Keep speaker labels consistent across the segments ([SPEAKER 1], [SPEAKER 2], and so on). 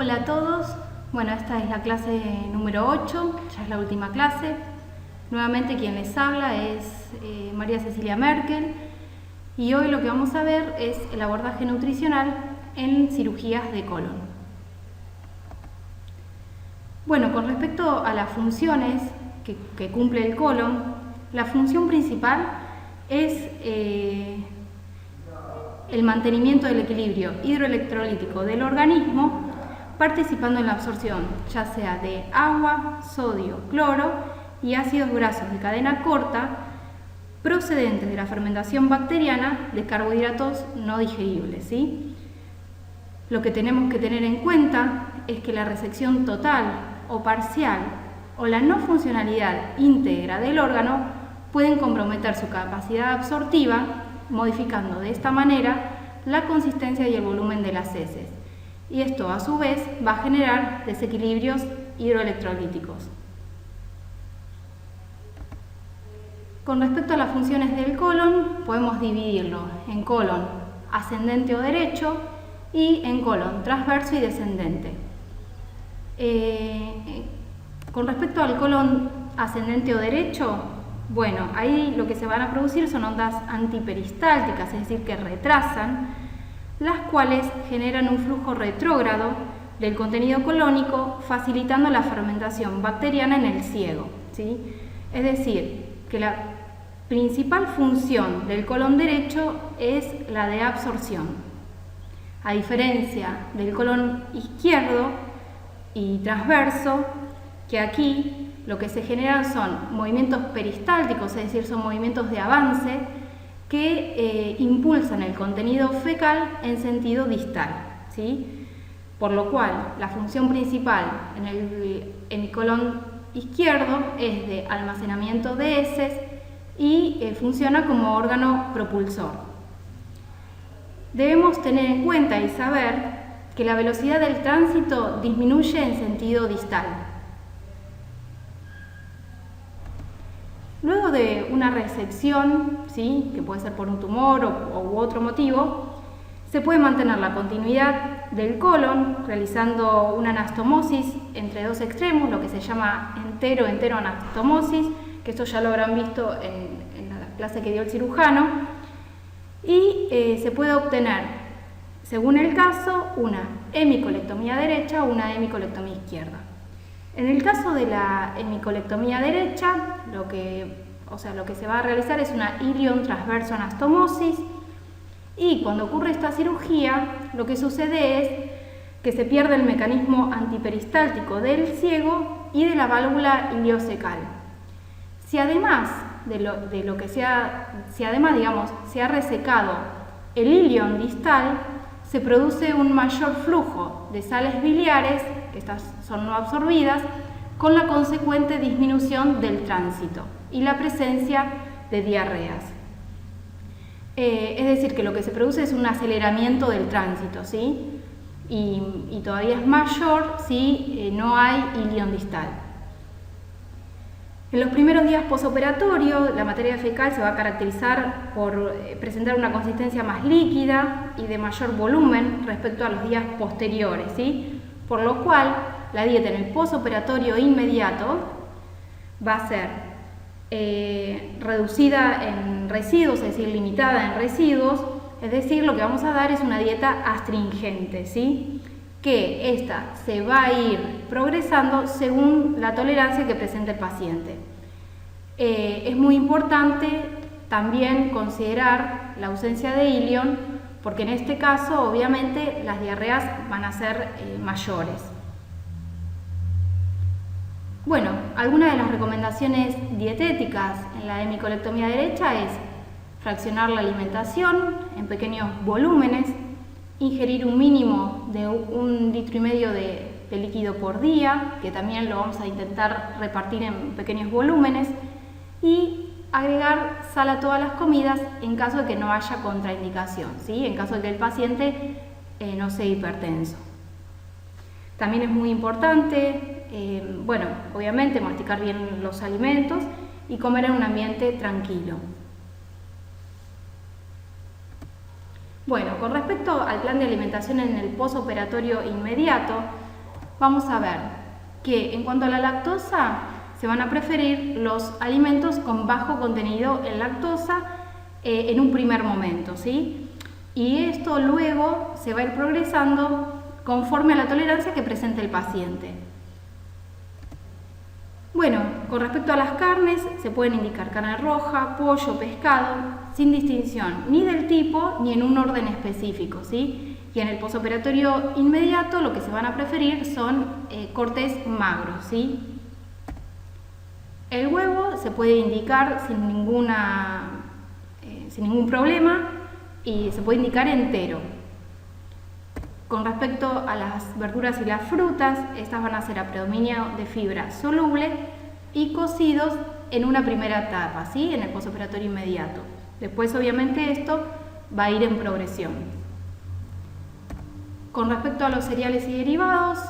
[SPEAKER 1] Hola a todos, bueno, esta es la clase número 8, ya es la última clase. Nuevamente quien les habla es María Cecilia Merkel y hoy lo que vamos a ver es el abordaje nutricional en cirugías de colon. Bueno, con respecto a las funciones que cumple el colon, la función principal es el mantenimiento del equilibrio hidroelectrolítico del organismo, participando en la absorción ya sea de agua, sodio, cloro y ácidos grasos de cadena corta procedentes de la fermentación bacteriana de carbohidratos no digeribles, ¿sí? Lo que tenemos que tener en cuenta es que la resección total o parcial o la no funcionalidad íntegra del órgano pueden comprometer su capacidad absortiva, modificando de esta manera la consistencia y el volumen de las heces. Y esto a su vez va a generar desequilibrios hidroelectrolíticos. Con respecto a las funciones del colon, podemos dividirlo en colon ascendente o derecho y en colon transverso y descendente. Con respecto al colon ascendente o derecho, bueno, ahí lo que se van a producir son ondas antiperistálticas, es decir, que retrasan, las cuales generan un flujo retrógrado del contenido colónico, facilitando la fermentación bacteriana en el ciego, ¿sí? Es decir, que la principal función del colon derecho es la de absorción, a diferencia del colon izquierdo y transverso, que aquí lo que se generan son movimientos peristálticos, es decir, son movimientos de avance que impulsan el contenido fecal en sentido distal, ¿sí? Por lo cual la función principal en el colon izquierdo es de almacenamiento de heces y funciona como órgano propulsor. Debemos tener en cuenta y saber que la velocidad del tránsito disminuye en sentido distal. Luego de una resección, ¿sí?, que puede ser por un tumor u otro motivo, se puede mantener la continuidad del colon realizando una anastomosis entre dos extremos, lo que se llama entero-anastomosis, que esto ya lo habrán visto en la clase que dio el cirujano, y se puede obtener, según el caso, una hemicolectomía derecha o una hemicolectomía izquierda. En el caso de la hemicolectomía derecha, lo que se va a realizar es una ilion transverso anastomosis, y cuando ocurre esta cirugía, lo que sucede es que se pierde el mecanismo antiperistáltico del ciego y de la válvula iliocecal. Si además se ha resecado el ilion distal, se produce un mayor flujo de sales biliares, que estas son no absorbidas, con la consecuente disminución del tránsito y la presencia de diarreas. Es decir, que lo que se produce es un aceleramiento del tránsito, ¿sí? Y todavía es mayor si no hay ilion distal. En los primeros días posoperatorio, la materia fecal se va a caracterizar por presentar una consistencia más líquida y de mayor volumen respecto a los días posteriores, ¿sí? Por lo cual, la dieta en el posoperatorio inmediato va a ser reducida en residuos, es decir, limitada en residuos, es decir, lo que vamos a dar es una dieta astringente, ¿sí?, que esta se va a ir progresando según la tolerancia que presente el paciente. Es muy importante también considerar la ausencia de ilion, porque en este caso obviamente las diarreas van a ser mayores. Bueno, algunas de las recomendaciones dietéticas en la hemicolectomía derecha es fraccionar la alimentación en pequeños volúmenes, ingerir un mínimo de 1,5 litros de líquido por día, que también lo vamos a intentar repartir en pequeños volúmenes, y agregar sal a todas las comidas en caso de que no haya contraindicación, ¿sí?, en caso de que el paciente no sea hipertenso. También es muy importante, obviamente masticar bien los alimentos y comer en un ambiente tranquilo. Bueno, con respecto al plan de alimentación en el posoperatorio inmediato, vamos a ver que en cuanto a la lactosa, se van a preferir los alimentos con bajo contenido en lactosa en un primer momento, ¿sí? Y esto luego se va a ir progresando conforme a la tolerancia que presente el paciente. Bueno, con respecto a las carnes, se pueden indicar carne roja, pollo, pescado, sin distinción ni del tipo ni en un orden específico, ¿sí? Y en el posoperatorio inmediato lo que se van a preferir son cortes magros, ¿sí? El huevo se puede indicar sin ningún problema y se puede indicar entero. Con respecto a las verduras y las frutas, estas van a ser a predominio de fibra soluble y cocidos en una primera etapa, ¿sí? En el posoperatorio inmediato. Después, obviamente, esto va a ir en progresión. Con respecto a los cereales y derivados,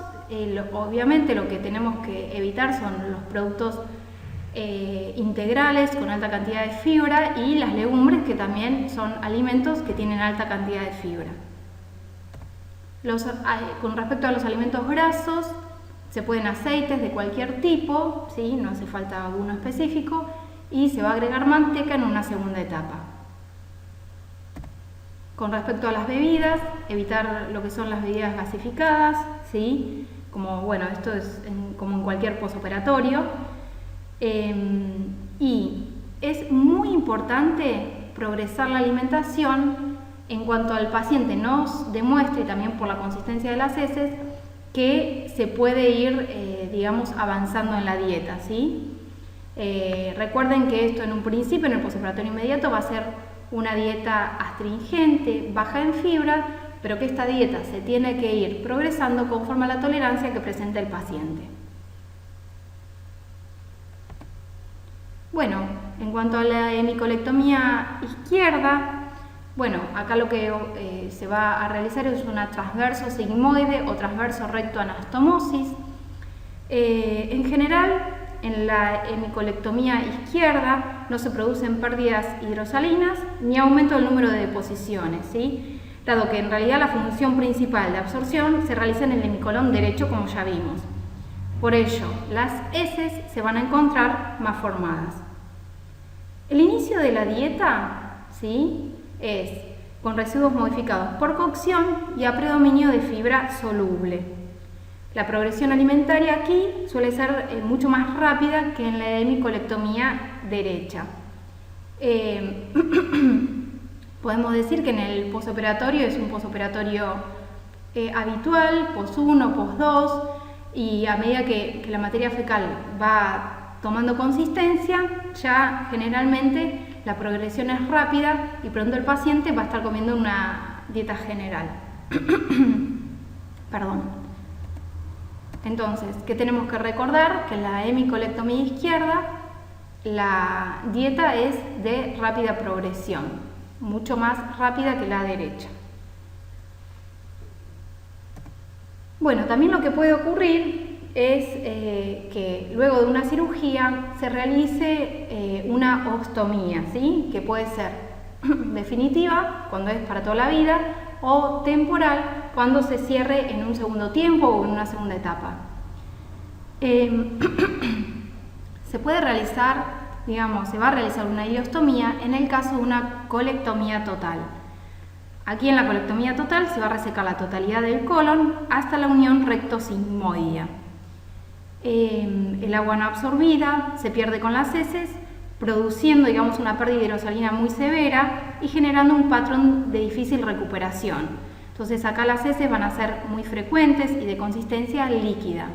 [SPEAKER 1] obviamente lo que tenemos que evitar son los productos integrales con alta cantidad de fibra y las legumbres, que también son alimentos que tienen alta cantidad de fibra. Con respecto a los alimentos grasos, se pueden aceites de cualquier tipo, ¿sí? No hace falta uno específico, y se va a agregar manteca en una segunda etapa. Con respecto a las bebidas, evitar lo que son las bebidas gasificadas, ¿sí? Como, bueno, esto es como en cualquier posoperatorio. Y es muy importante progresar la alimentación en cuanto al paciente nos demuestre, también por la consistencia de las heces, que se puede ir, digamos, avanzando en la dieta, ¿sí? Recuerden que esto en un principio, en el posoperatorio inmediato, va a ser una dieta astringente, baja en fibra, pero que esta dieta se tiene que ir progresando conforme a la tolerancia que presenta el paciente. Bueno, en cuanto a la hemicolectomía izquierda, bueno, acá lo que se va a realizar es una transverso sigmoide o transverso recto anastomosis. En general, en la hemicolectomía izquierda no se producen pérdidas hidrosalinas ni aumento del número de deposiciones, ¿sí? Dado que en realidad la función principal de absorción se realiza en el hemicolón derecho, como ya vimos. Por ello, las heces se van a encontrar más formadas. El inicio de la dieta, ¿sí?, es con residuos modificados por cocción y a predominio de fibra soluble. La progresión alimentaria aquí suele ser mucho más rápida que en la hemicolectomía derecha. Podemos decir que en el posoperatorio es un posoperatorio habitual, pos 1, pos 2, y a medida que la materia fecal va tomando consistencia, ya generalmente la progresión es rápida y pronto el paciente va a estar comiendo una dieta general. Perdón. Entonces, ¿qué tenemos que recordar? Que en la hemicolectomía izquierda la dieta es de rápida progresión, mucho más rápida que la derecha. Bueno, también lo que puede ocurrir es que luego de una cirugía se realice una ostomía, ¿sí?, que puede ser definitiva, cuando es para toda la vida, o temporal, cuando se cierre en un segundo tiempo o en una segunda etapa. Se puede realizar, digamos, se va a realizar una ileostomía en el caso de una colectomía total. Aquí en la colectomía total se va a resecar la totalidad del colon hasta la unión recto-sigmoidea. El agua no absorbida se pierde con las heces, produciendo, digamos, una pérdida hidrosalina muy severa y generando un patrón de difícil recuperación. Entonces acá las heces van a ser muy frecuentes y de consistencia líquida.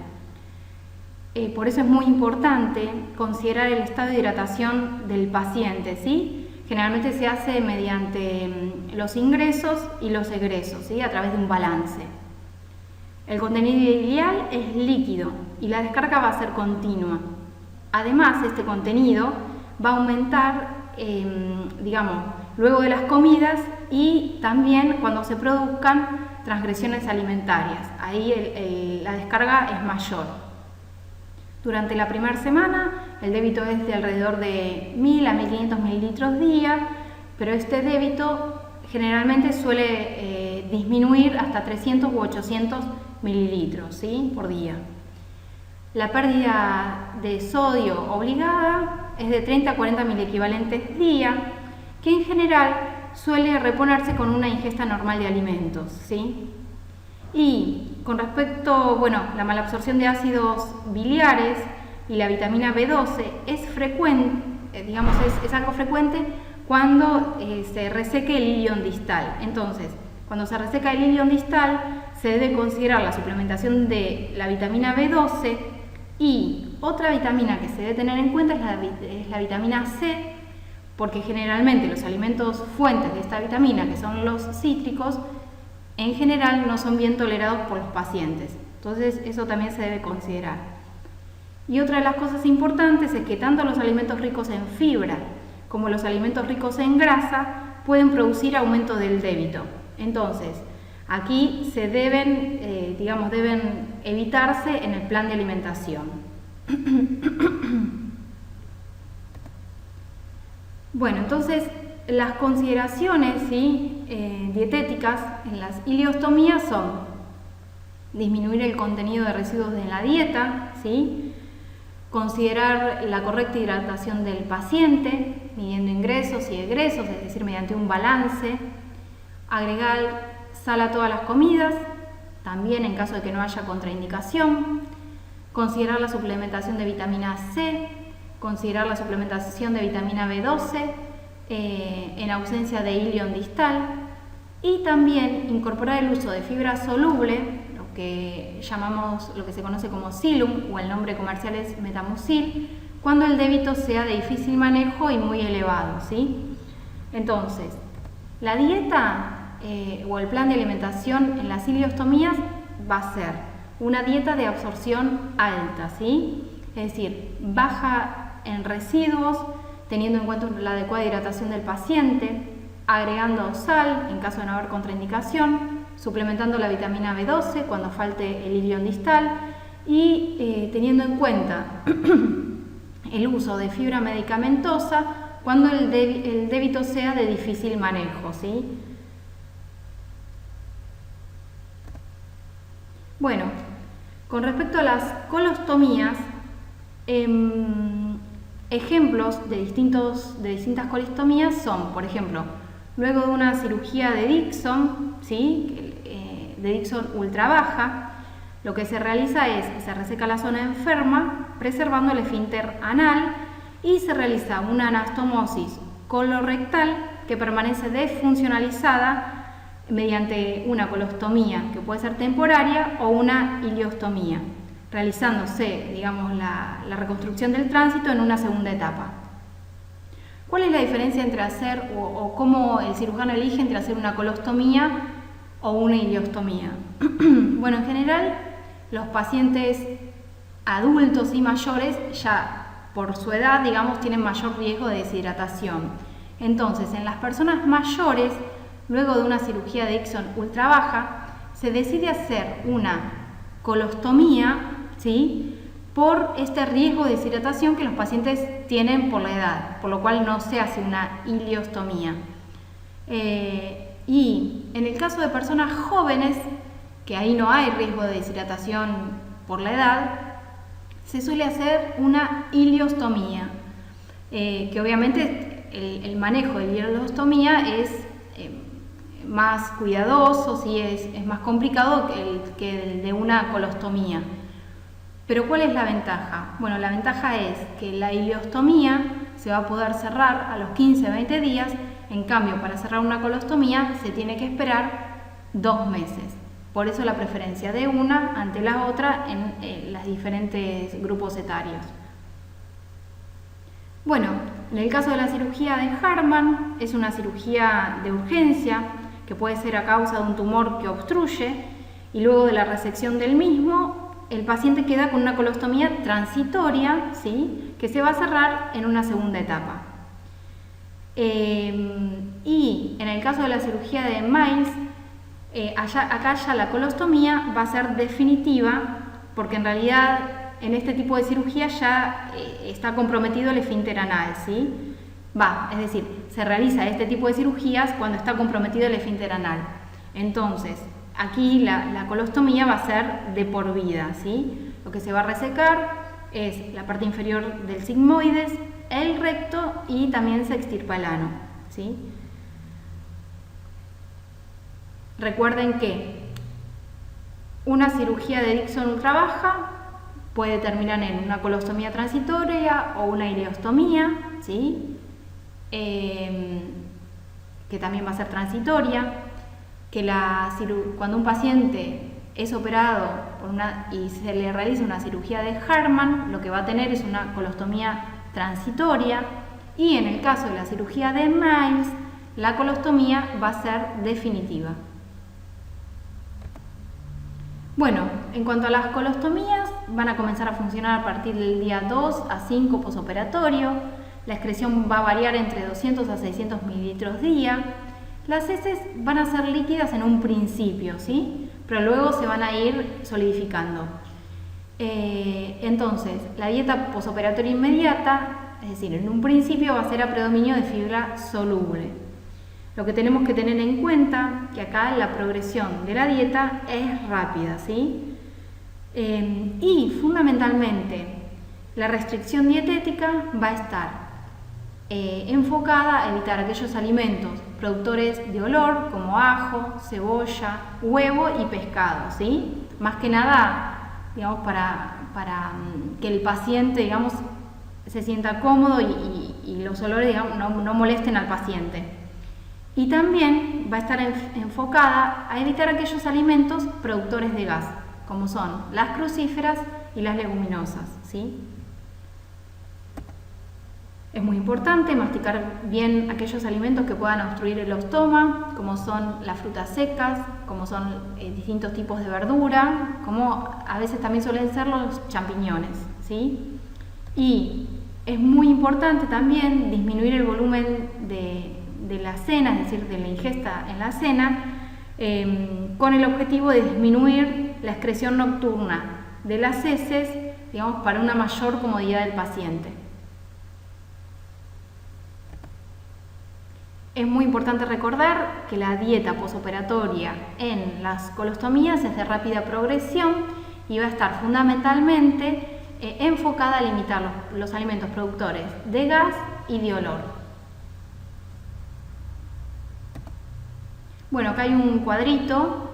[SPEAKER 1] Por eso es muy importante considerar el estado de hidratación del paciente, ¿sí? Generalmente se hace mediante los ingresos y los egresos, ¿sí?, a través de un balance. El contenido ileal es líquido y la descarga va a ser continua. Además, este contenido va a aumentar, digamos, luego de las comidas y también cuando se produzcan transgresiones alimentarias. Ahí la descarga es mayor. Durante la primera semana el débito es de alrededor de 1000 a 1500 mililitros día, pero este débito generalmente suele disminuir hasta 300 u 800 mililitros, ¿sí? Por día. La pérdida de sodio obligada es de 30 a 40 miliequivalentes día, que en general suele reponerse con una ingesta normal de alimentos, ¿sí? Y con respecto, la malabsorción de ácidos biliares y la vitamina B12 es frecuente, es algo frecuente cuando se reseque el ilion distal. Entonces, cuando se reseca el ilion distal, se debe considerar la suplementación de la vitamina B12 y otra vitamina que se debe tener en cuenta es la vitamina C, porque generalmente los alimentos fuentes de esta vitamina, que son los cítricos, en general no son bien tolerados por los pacientes. Entonces, eso también se debe considerar. Y otra de las cosas importantes es que tanto los alimentos ricos en fibra como los alimentos ricos en grasa pueden producir aumento del débito. Entonces, aquí se deben evitarse en el plan de alimentación. Bueno, entonces las consideraciones dietéticas en las ileostomías son disminuir el contenido de residuos en la dieta, ¿sí? Considerar la correcta hidratación del paciente, midiendo ingresos y egresos, es decir, mediante un balance, agregar sal a todas las comidas, también en caso de que no haya contraindicación, considerar la suplementación de vitamina C, considerar la suplementación de vitamina B12 en ausencia de ilion distal y también incorporar el uso de fibra soluble, lo que se conoce como Psyllium o el nombre comercial es Metamucil, cuando el débito sea de difícil manejo y muy elevado, ¿sí? Entonces, la dieta o el plan de alimentación en las ileostomías va a ser una dieta de absorción alta, ¿sí? Es decir, baja en residuos, teniendo en cuenta la adecuada hidratación del paciente, agregando sal en caso de no haber contraindicación, suplementando la vitamina B12 cuando falte el ilion distal y teniendo en cuenta el uso de fibra medicamentosa cuando el débito sea de difícil manejo, ¿sí? Bueno, con respecto a las colostomías, ejemplos de distintas colostomías son, por ejemplo, luego de una cirugía de Dixon, ¿sí? De Dixon ultra baja, lo que se realiza es que se reseca la zona enferma, preservando el esfínter anal, y se realiza una anastomosis colorectal que permanece desfuncionalizada mediante una colostomía que puede ser temporaria o una ileostomía, realizándose, la reconstrucción del tránsito en una segunda etapa. ¿Cuál es la diferencia entre hacer o cómo el cirujano elige entre hacer una colostomía o una ileostomía? Bueno, en general, los pacientes adultos y mayores ya por su edad, tienen mayor riesgo de deshidratación. Entonces, en las personas mayores, luego de una cirugía de Dixon ultra baja, se decide hacer una colostomía, ¿sí? Por este riesgo de deshidratación que los pacientes tienen por la edad, por lo cual no se hace una ileostomía. Y en el caso de personas jóvenes, que ahí no hay riesgo de deshidratación por la edad, se suele hacer una ileostomía, que obviamente el manejo de la ileostomía es más cuidadoso, ¿sí? Es más complicado que el de una colostomía. Pero ¿cuál es la ventaja? Bueno, la ventaja es que la ileostomía se va a poder cerrar a los 15-20 días, en cambio para cerrar una colostomía se tiene que esperar 2 meses. Por eso la preferencia de una ante la otra en los diferentes grupos etarios. Bueno, en el caso de la cirugía de Hartmann, es una cirugía de urgencia que puede ser a causa de un tumor que obstruye y luego de la resección del mismo, el paciente queda con una colostomía transitoria, ¿sí? Que se va a cerrar en una segunda etapa. Y en el caso de la cirugía de Miles, acá ya la colostomía va a ser definitiva porque en realidad en este tipo de cirugía ya está comprometido el esfínter anal, ¿sí? Es decir, se realiza este tipo de cirugías cuando está comprometido el esfínter anal. Entonces, aquí la colostomía va a ser de por vida, ¿sí? Lo que se va a resecar es la parte inferior del sigmoides, el recto y también se extirpa el ano, ¿sí? Recuerden que una cirugía de Dixon ultra baja puede terminar en una colostomía transitoria o una ileostomía, ¿sí? Que también va a ser transitoria, que cuando un paciente es operado y se le realiza una cirugía de Hartmann, lo que va a tener es una colostomía transitoria, y en el caso de la cirugía de Miles, la colostomía va a ser definitiva. Bueno, en cuanto a las colostomías, van a comenzar a funcionar a partir del día 2 a 5 posoperatorio. La excreción va a variar entre 200 a 600 mililitros día. Las heces van a ser líquidas en un principio, ¿sí? Pero luego se van a ir solidificando. Entonces, la dieta posoperatoria inmediata, es decir, en un principio va a ser a predominio de fibra soluble. Lo que tenemos que tener en cuenta que acá la progresión de la dieta es rápida, ¿sí? Y fundamentalmente la restricción dietética va a estar enfocada a evitar aquellos alimentos productores de olor como ajo, cebolla, huevo y pescado, ¿sí? Más que nada, digamos, para que el paciente, digamos, se sienta cómodo y los olores, digamos, no molesten al paciente. Y también va a estar enfocada a evitar aquellos alimentos productores de gas, como son las crucíferas y las leguminosas, ¿sí? Es muy importante masticar bien aquellos alimentos que puedan obstruir el ostoma, como son las frutas secas, como son distintos tipos de verdura, como a veces también suelen ser los champiñones, ¿sí? Y es muy importante también disminuir el volumen de la cena, es decir, de la ingesta en la cena, con el objetivo de disminuir la excreción nocturna de las heces, digamos, para una mayor comodidad del paciente. Es muy importante recordar que la dieta posoperatoria en las colostomías es de rápida progresión y va a estar fundamentalmente enfocada a limitar los alimentos productores de gas y de olor. Bueno, acá hay un cuadrito,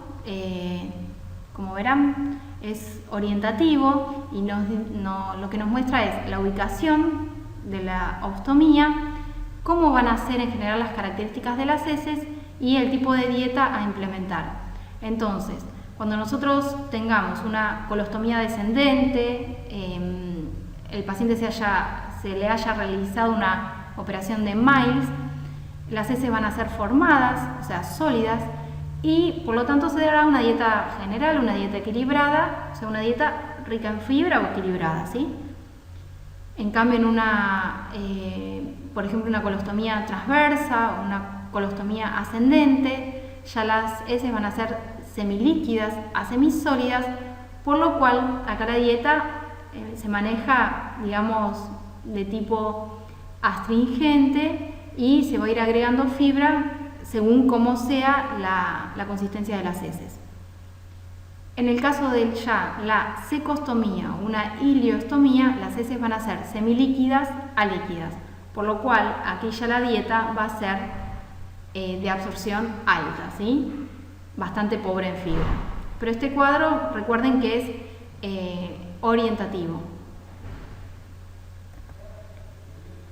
[SPEAKER 1] como verán, es orientativo y lo que nos muestra es la ubicación de la ostomía, cómo van a ser en general las características de las heces y el tipo de dieta a implementar. Entonces, cuando nosotros tengamos una colostomía descendente, el paciente se le haya realizado una operación de Miles, las heces van a ser formadas, o sea, sólidas, y por lo tanto se dará una dieta general, una dieta equilibrada, o sea, una dieta rica en fibra o equilibrada, ¿sí? En cambio, por ejemplo, una colostomía transversa o una colostomía ascendente, ya las heces van a ser semilíquidas a semisólidas, por lo cual acá la dieta se maneja, digamos, de tipo astringente y se va a ir agregando fibra según cómo sea la consistencia de las heces. En el caso de la secostomía o una ileostomía, las heces van a ser semilíquidas a líquidas, por lo cual aquí ya la dieta va a ser de absorción alta, ¿sí? Bastante pobre en fibra. Pero este cuadro, recuerden que es orientativo.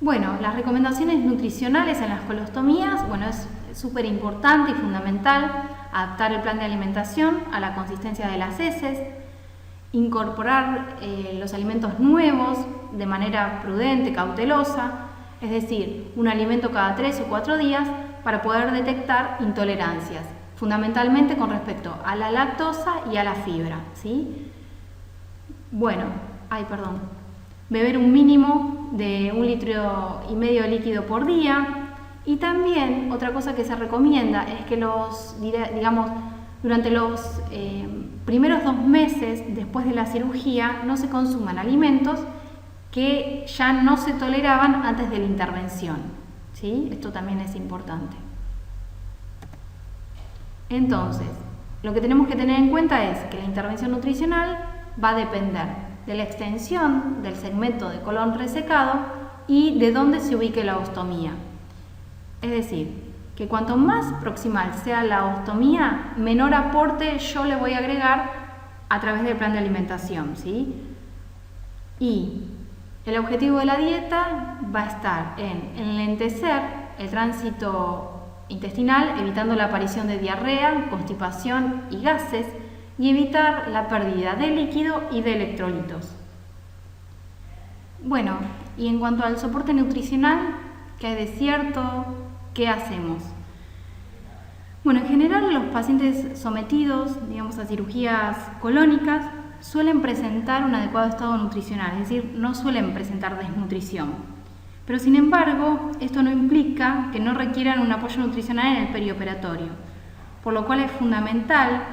[SPEAKER 1] Bueno, las recomendaciones nutricionales en las colostomías, bueno, es súper importante y fundamental adaptar el plan de alimentación a la consistencia de las heces, incorporar los alimentos nuevos de manera prudente, cautelosa, es decir, un alimento cada 3 o 4 días para poder detectar intolerancias, fundamentalmente con respecto a la lactosa y a la fibra, ¿sí? Bueno, beber un mínimo de 1,5 litros de líquido por día. Y también otra cosa que se recomienda es que durante los primeros 2 meses después de la cirugía no se consuman alimentos que ya no se toleraban antes de la intervención, ¿sí? Esto también es importante. Entonces, lo que tenemos que tener en cuenta es que la intervención nutricional va a depender de la extensión del segmento de colon resecado y de dónde se ubique la ostomía. Es decir, que cuanto más proximal sea la ostomía, menor aporte yo le voy a agregar a través del plan de alimentación, ¿sí? Y el objetivo de la dieta va a estar en enlentecer el tránsito intestinal, evitando la aparición de diarrea, constipación y gases, y evitar la pérdida de líquido y de electrolitos. Bueno, y en cuanto al soporte nutricional, ¿qué hay de cierto? ¿Qué hacemos? Bueno, en general los pacientes sometidos, digamos, a cirugías colónicas suelen presentar un adecuado estado nutricional, es decir, no suelen presentar desnutrición. Pero sin embargo, esto no implica que no requieran un apoyo nutricional en el perioperatorio, por lo cual es fundamental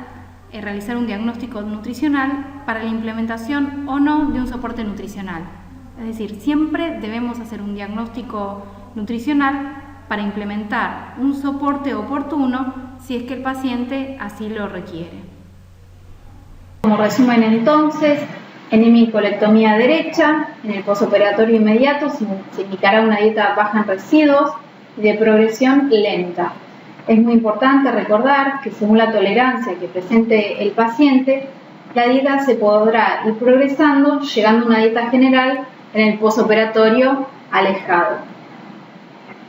[SPEAKER 1] realizar un diagnóstico nutricional para la implementación o no de un soporte nutricional. Es decir, siempre debemos hacer un diagnóstico nutricional para implementar un soporte oportuno si es que el paciente así lo requiere. Como resumen entonces, en hemicolectomía derecha, en el posoperatorio inmediato se indicará una dieta baja en residuos y de progresión lenta. Es muy importante recordar que según la tolerancia que presente el paciente, la dieta se podrá ir progresando, llegando a una dieta general en el posoperatorio alejado.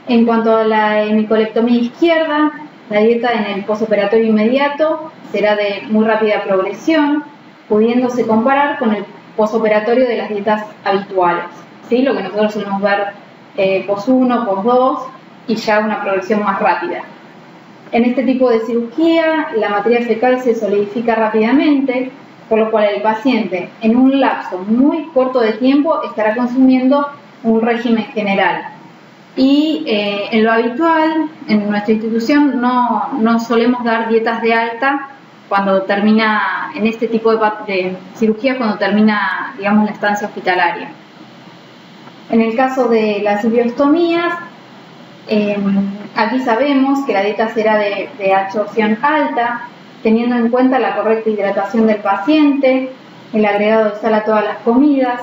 [SPEAKER 1] En cuanto a la hemicolectomía izquierda, la dieta en el posoperatorio inmediato será de muy rápida progresión, pudiéndose comparar con el posoperatorio de las dietas habituales, ¿sí? Lo que nosotros solemos ver pos-1, pos-2 y ya una progresión más rápida. En este tipo de cirugía, la materia fecal se solidifica rápidamente, por lo cual el paciente en un lapso muy corto de tiempo estará consumiendo un régimen general. Y en lo habitual, en nuestra institución no solemos dar dietas de alta cuando termina, en este tipo de cirugía, cuando termina, digamos, la estancia hospitalaria. En el caso de las ileostomías, aquí sabemos que la dieta será de absorción alta, teniendo en cuenta la correcta hidratación del paciente, el agregado de sal a todas las comidas,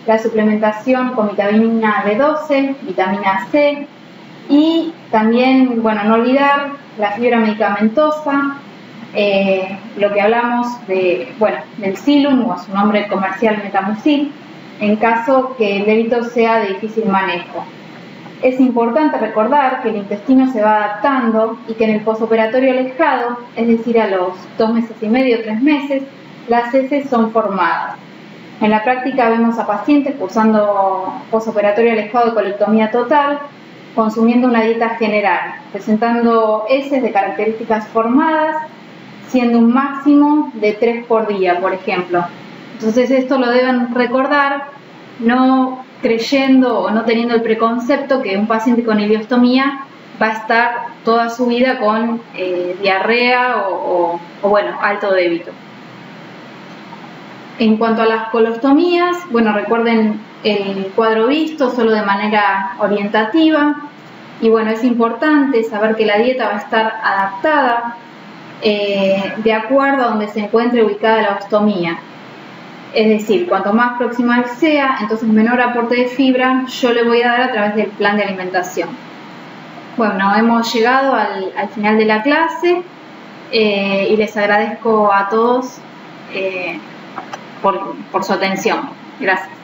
[SPEAKER 1] la suplementación con vitamina B12, vitamina C y también, bueno, no olvidar la fibra medicamentosa, lo que hablamos del Xilum o su nombre comercial Metamucil, en caso que el débito sea de difícil manejo. Es importante recordar que el intestino se va adaptando y que en el posoperatorio alejado, es decir, a los 2 meses y medio, 3 meses, las heces son formadas. En la práctica vemos a pacientes cursando posoperatorio alejado de colectomía total, consumiendo una dieta general, presentando heces de características formadas, siendo un máximo de 3 por día, por ejemplo. Entonces esto lo deben recordar, no creyendo o no teniendo el preconcepto que un paciente con ileostomía va a estar toda su vida con diarrea o alto débito. En cuanto a las colostomías, recuerden el cuadro visto solo de manera orientativa y es importante saber que la dieta va a estar adaptada de acuerdo a donde se encuentre ubicada la ostomía. Es decir, cuanto más proximal sea, entonces menor aporte de fibra yo le voy a dar a través del plan de alimentación. Bueno, hemos llegado al final de la clase y les agradezco a todos por su atención. Gracias.